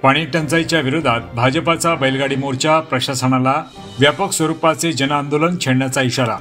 पाणी टंचाईच्या विरोधात भाजपाचा बैलगाडी मोर्चा, प्रशासनाला व्यापक स्वरूपाचे जनआंदोलन छेडण्याचा इशारा।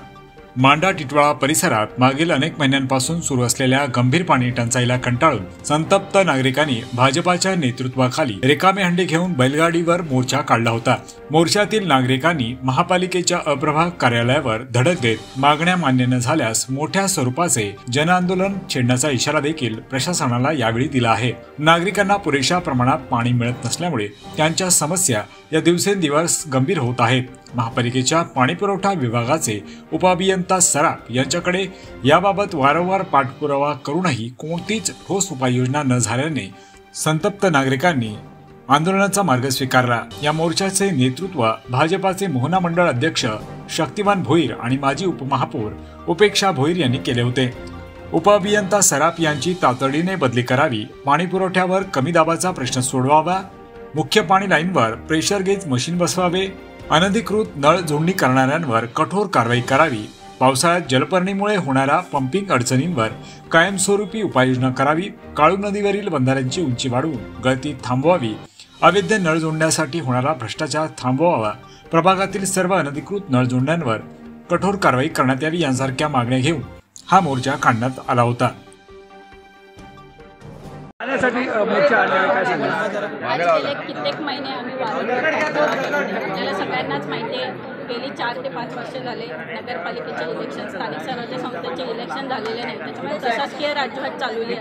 मांडा टिटवाळा परिसरात मागील अनेक महिन्यांपासून सुरू असलेल्या गंभीर पाणी टंचाईला कंटाळून संतप्त नागरिकांनी भाजपाच्या नेतृत्वाखाली रिकामे हंडे घेऊन बैलगाडीवर मोर्चा काढला होता। मोर्चातील नागरिकांनी महापालिकेच्या अप्रभाग कार्यालयावर धडक देत मागण्या मान्य न झाल्यास मोठ्या स्वरूपाचे जनआंदोलन छेडण्याचा इशारा देखील प्रशासनाला यावेळी दिला आहे। नागरिकांना पुरेशा प्रमाणात पाणी मिळत नसल्यामुळे त्यांच्या समस्या या दिवसेंदिवस गंभीर होत आहेत। महापालिकेच्या पाणीपुरवठा विभागाचे उपअभियंता सराफ यांच्याकडे याबाबत वारंवार पाठपुरावा करूनही कोणतीच ठोस उपाययोजना न झाल्याने संतप्त नागरिकांनी आंदोलनाचा मार्ग स्वीकारला। या मोर्चाचे नेतृत्व भाजपाचे मोहना मंडळ अध्यक्ष शक्तिमान भोईर आणि माजी उपमहापौर उपेक्षा भोईर यांनी केले होते। उपअभियंता सराफ यांची तातडीने बदली करावी, पाणीपुरवठ्यावर कमी दाबाचा प्रश्न सोडवावा, मुख्य पाणी लाईनवर प्रेशर गेज मशीन बसवावे, अनधिकृत नळ जोडणी करणाऱ्यांवर कठोर कारवाई करावी, पावसाळ्यात जलपर्णीमुळे होणाऱ्या पंपिंग अडचणींवर कायमस्वरूपी उपाययोजना करावी, काळू नदीवरील बंधाऱ्यांची उंची वाढवून गळती थांबवावी, अवैध नळ जोडण्यासाठी होणारा भ्रष्टाचार थांबवावा, प्रभागातील सर्व अनधिकृत नळ जोडण्यांवर कठोर कारवाई करण्यात यावी यांसारख्या मागण्या घेऊन हा मोर्चा काढण्यात आला होता। गेले कित्येक महिने आम्ही आपल्याला सगळ्यांनाच माहिती आहे, गेली 4 ते 5 वर्ष झाले नगरपालिकेचे इलेक्शन, स्थानिक स्वराज्य संस्थेचे इलेक्शन झालेले नाही। त्याच्यामुळे प्रशासकीय राजवट चालू आहे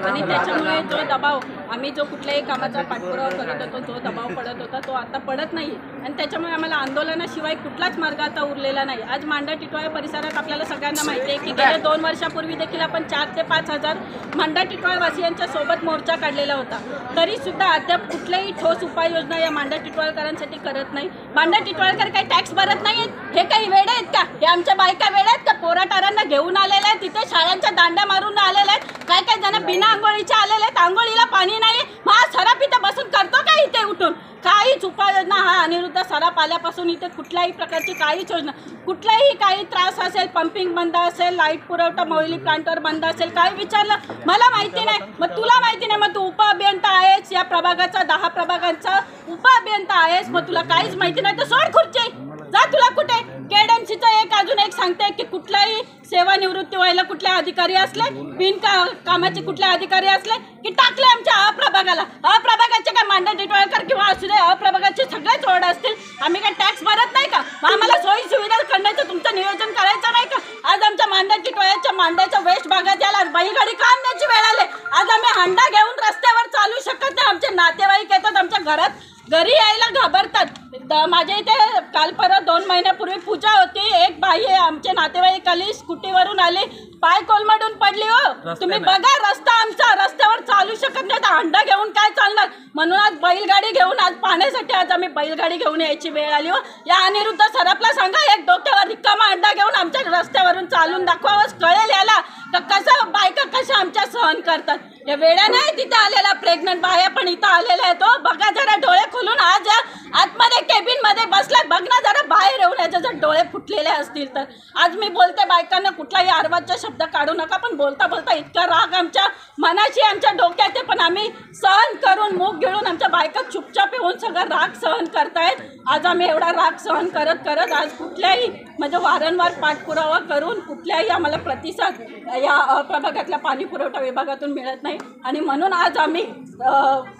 आणि त्याच्यामुळे जो दबाव आम्ही जो कुठल्याही कामाचा पाठपुरावा करत होतो, जो दबाव पडत होता तो आता पडत नाही आणि त्याच्यामुळे आम्हाला आंदोलनाशिवाय कुठलाच मार्ग आता उरलेला नाही। आज मांडा टिटवाळा परिसरात आपल्याला सगळ्यांना माहिती आहे की गेल्या 2 वर्षापूर्वी देखील आपण 4 ते 5 हजार मांडा टिटवाळा वासियांच्या सोबत मोर्चा काढलेला होता, तरी सुद्धा अद्याप कुठल्याही ठोस उपाययोजना या मांडा टिटवाळकरांसाठी करत नाही। मांडा टिटवाळकर काही टॅक्स भरत नाहीत, हे काही वेडे आहेत का? हे आमच्या बायका वेडे आहेत का? पोराटारांना घेऊन आलेले आहेत, तिथे शाळांच्या दांड्या मारून आलेले आहेत, काय काय जण बिना आंघोळीचे आलेले आहेत, आंघोळीला पाणी नाही। मग सराफ इथे बसून करतो का? इथे उठून काहीच उपाययोजना हा अनिरुद्ध सराफ आल्यापासून इथे कुठल्याही प्रकारची काहीच योजना, कुठलाही काही त्रास असेल, पंपिंग बंद असेल, लाईट पुरवठा मोहिली प्लांटवर बंद असेल, काय विचारलं मला माहिती नाही, मग तुला माहिती नाही, मग तू उपअभियंता आहेस, या प्रभागाचा 10 प्रभागांचा उपअभियंता आहेस, मग तुला काहीच माहिती नाही तर सोड खुर्ची, जा तुला कुठे। केडएमसीचं अजून एक सांगते की कुठलाही सेवानिवृत्ती व्हायला कुठले अधिकारी असले, कामाचे कुठले अधिकारी असले की टाकले आमच्या अप्रभागाला, अप्रभागाचे काय मांडा टिटवाळकर किंवा असू दे अप्रभागाचे सगळेच ओढ असतील, आम्ही काय टॅक्स भरत नाही का? आम्हाला सोयी सुविधा करण्याचं तुमचं नियोजन करायचं नाही का? आज आमच्या मांडा टिटवाळ्याच्या मांड्याच्या वेस्ट भागात याला बैलगाडी का आणण्याची वेळ आली? आज आम्ही हंडा घेऊन रस्त्यावर चालू शकत नाही, आमचे नातेवाईक येतात आमच्या घरी यायला घाबरतात। माझ्या इथे काल परत 2 महिन्यापूर्वी पूजा होती, एक बाई आमचे नातेवाईक आली, स्कूटीवरून आली, पाय कोलमडून पडली। हो तुम्ही बघा रस्ता आमचा, रस्त्यावर चालू शकत नाही तर हंडा घेऊन काय चालणार? म्हणून आज बैलगाडी घेऊन, आज पाण्यासाठी आज आम्ही बैलगाडी घेऊन यायची वेळ आली। हो या अनिरुद्ध सराफला सांगा, एक डोक्यावर रिकामा हंडा घेऊन आमच्या रस्त्यावरून चालून दाखवावंच, कळेल याला तर कसं बायका कशा आमच्या सहन करतात। या वेळा नाही तिथे आलेला, प्रेग्नंट बाया पण इथं आलेल्या आहेत। हो बघा जरा डोळे खोलून, आज आतमध्ये केबिन मध्ये बसलाय, बघ ना जरा बाहेर येऊन, याचे जर डोळे फुटलेले असतील तर। आज मी बोलते बायकांना कुठलाही अर्वाच्य शब्द काढू नका, पण बोलता बोलता इतका राग आमच्या मनाशी आमच्या डोक्यात आहे, पण आम्ही सहन करून मूग गिळून आमच्या बायका चुपचाप येऊन सगळं राग सहन करतायत। आज आम्ही एवढा राग सहन करत करत आज कुठल्याही म्हणजे वारंवार पाठपुरावा करून कुठल्याही आम्हाला प्रतिसाद या प्रभागातल्या पाणी पुरवठा विभागातून मिळत नाही आणि म्हणून आज आम्ही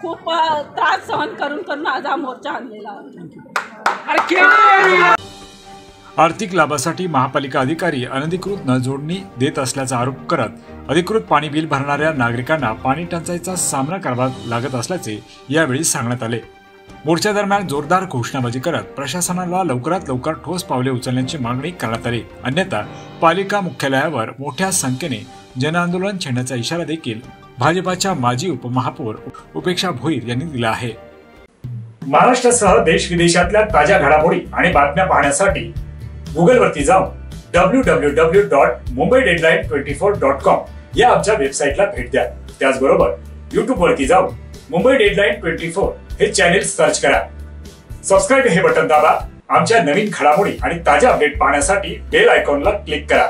खूप त्रास सहन करून आज हा मोर्चा आणलेला आहे। आर्थिक लाभासाठी महापालिका अधिकारी अनधिकृत नळ जोडणी देत असल्याचा आरोप करत अधिकृत पाणी बिल भरणाऱ्या नागरिकांना पाणी टंचाईचा सामना करावा लागत असल्याचे यावेळी सांगण्यात आले। मोर्चा दरम्यान जोरदार घोषणाबाजी करत प्रशासनाला लवकरात लवकर ठोस पावले उचलण्याची मागणी करण्यात आली, अन्यथा पालिका मुख्यालयावर मोठ्या संख्येने जनआंदोलन छेडण्याचा इशारा देखील भाजपाच्या माजी उपमहापौर उपेक्षा भोईर यांनी दिला आहे। महाराष्ट्रासह देश विदेशातल्या ताज्या घडामोडी आणि बातम्या पाहण्यासाठी गुगलवरती जाऊन www.mumbaideadline24.com या आमच्या वेबसाईटला भेट द्या। त्याचबरोबर युट्यूबवरती जाऊन मुंबई डेडलाईन 24 हे चॅनेल सर्च करा, सबस्क्राइब हे बटन दाबा, आमच्या नवीन घडामोडी आणि ताज्या अपडेट पाहण्यासाठी बेल आयकॉनला क्लिक करा।